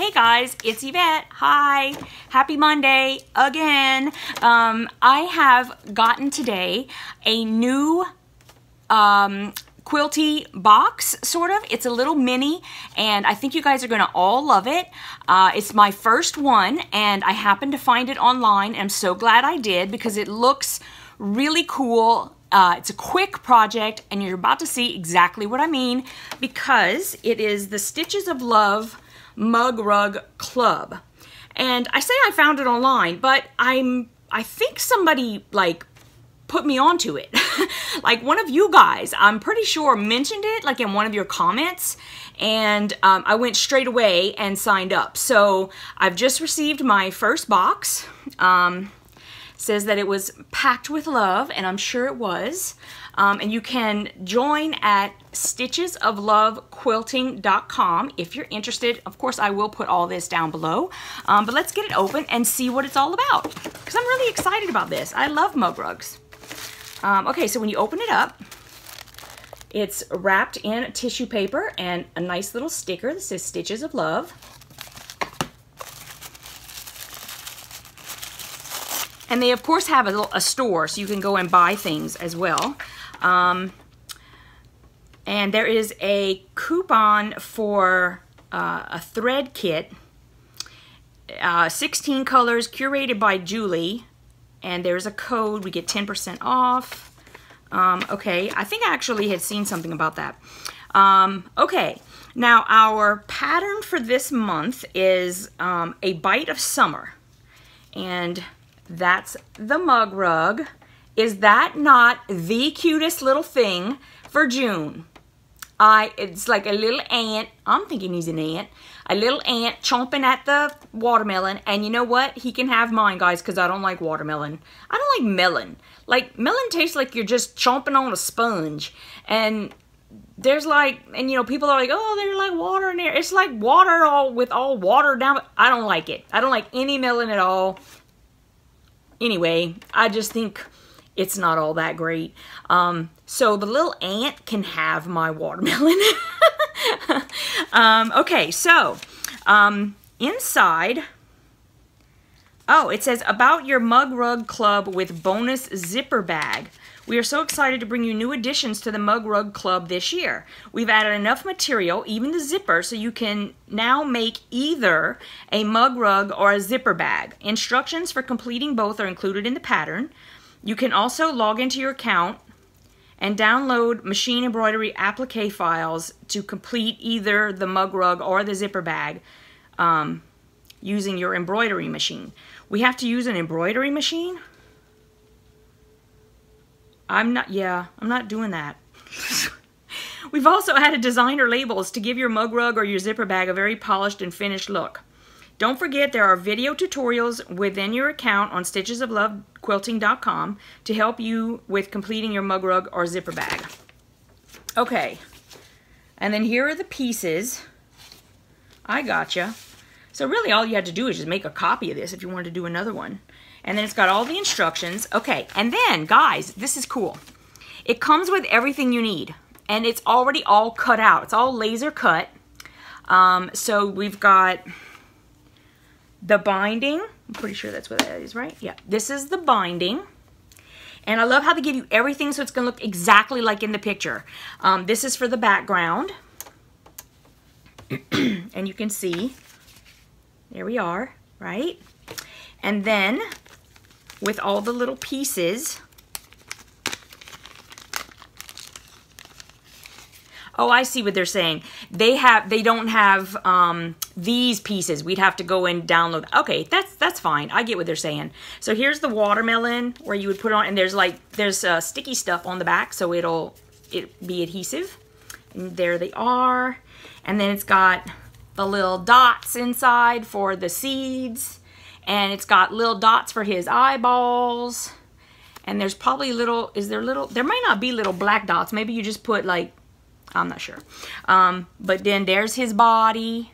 Hey guys, it's Yvette. Hi, happy Monday again. I have gotten today a new quilty box, sort of. It's a little mini, and I think you guys are gonna all love it. It's my first one, and I happened to find it online. I'm so glad I did because it looks really cool. It's a quick project, and you're about to see exactly what I mean because it is the Stitches of Love Mug Rug Club. And I say I found it online, but I think somebody like put me onto it. Like one of you guys, I'm pretty sure, mentioned it like in one of your comments, and I went straight away and signed up. So I've just received my first box. Says that it was packed with love, and I'm sure it was. And you can join at stitchesoflovequilting.com if you're interested. Of course, I will put all this down below. But let's get it open and see what it's all about, because I'm really excited about this. I love mug rugs. Okay, so when you open it up, it's wrapped in tissue paper and a nice little sticker that says Stitches of Love. And they, of course, have a store, so you can go and buy things as well. And there is a coupon for a thread kit, 16 colors, curated by Julie. And there's a code. We get 10% off. Okay, I think I actually had seen something about that. Okay, now our pattern for this month is a Bite of Summer. And that's the mug rug. Is that not the cutest little thing for June? It's like a little ant. I'm thinking he's an ant. A little ant chomping at the watermelon. And you know what? He can have mine, guys, because I don't like watermelon. I don't like melon. Like, melon tastes like you're just chomping on a sponge. And there's like, and you know, people are like, oh, there's like water in there. It's like water with all water down. I don't like it. I don't like any melon at all. Anyway, I just think it's not all that great. So the little ant can have my watermelon. Okay, so inside, oh, it says about your mug rug club with bonus zipper bag. We are so excited to bring you new additions to the Mug Rug Club this year. We've added enough material, even the zipper, so you can now make either a mug rug or a zipper bag. Instructions for completing both are included in the pattern. You can also log into your account and download machine embroidery applique files to complete either the mug rug or the zipper bag using your embroidery machine. We have to use an embroidery machine? I'm not doing that. We've also added designer labels to give your mug rug or your zipper bag a very polished and finished look. Don't forget there are video tutorials within your account on stitchesoflovequilting.com to help you with completing your mug rug or zipper bag. Okay, and then here are the pieces. I gotcha. So really all you had to do is just make a copy of this if you wanted to do another one. And then it's got all the instructions. Okay, and then, guys, this is cool. It comes with everything you need, and it's already all cut out. It's all laser cut. So we've got the binding. I'm pretty sure that's what that is, right? Yeah, this is the binding. And I love how they give you everything so it's going to look exactly like in the picture. This is for the background. And you can see, there we are, right? And then with all the little pieces. Oh, I see what they're saying. They don't have these pieces. We'd have to go and download. Okay, that's fine. I get what they're saying. So here's the watermelon where you would put it on, and there's sticky stuff on the back, so it'll be adhesive. And there they are. And then it's got the little dots inside for the seeds. And it's got little dots for his eyeballs. And there's probably there might not be little black dots. Maybe you just put like, I'm not sure. But then there's his body.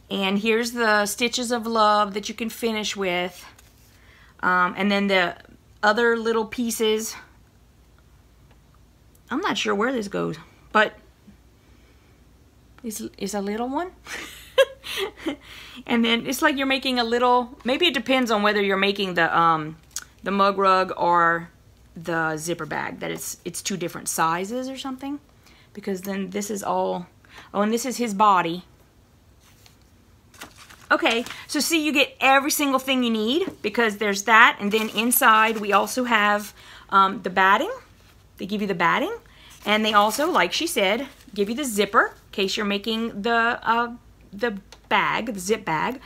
And here's the Stitches of Love that you can finish with. And then the other little pieces. I'm not sure where this goes, but it's a little one. And then it's like you're making a little, maybe it depends on whether you're making the mug rug or the zipper bag, that it's two different sizes or something. Because then this is all, oh, and this is his body. Okay, so see, you get every single thing you need because there's that, and then inside we also have the batting. They give you the batting, and they also, like she said, give you the zipper in case you're making the bag, the zip bag.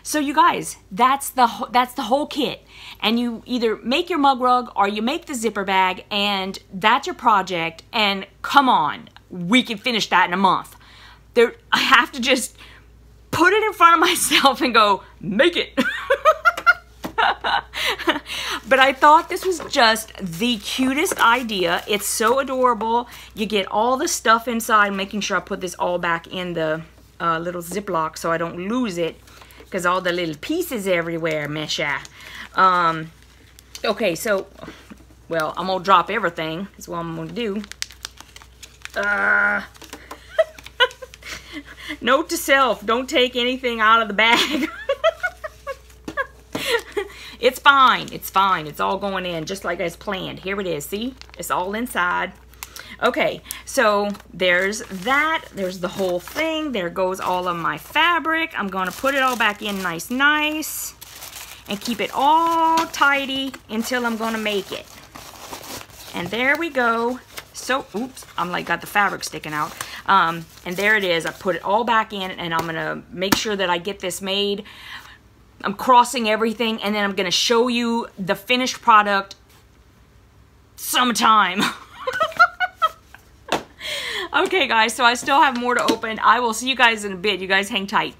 So you guys, that's the whole kit, and you either make your mug rug or you make the zipper bag, and that's your project. And come on, we can finish that in a month. I have to just put it in front of myself and go, make it. But I thought this was just the cutest idea. It's so adorable. You get all the stuff inside, making sure I put this all back in the little Ziploc so I don't lose it, because all the little pieces everywhere, Mesha. Okay, so, well, I'm gonna drop everything, is what I'm gonna do. Note to self, don't take anything out of the bag. It's fine, it's fine. It's all going in just like I planned. Here it is, see? It's all inside. Okay, so there's that. There's the whole thing. There goes all of my fabric. I'm gonna put it all back in nice, and keep it all tidy until I'm gonna make it. And there we go. So, oops, I'm like got the fabric sticking out. And there it is. I put it all back in, and I'm gonna make sure that I get this made. I'm crossing everything, and then I'm gonna show you the finished product sometime. Okay, guys, so I still have more to open. I will see you guys in a bit. You guys hang tight.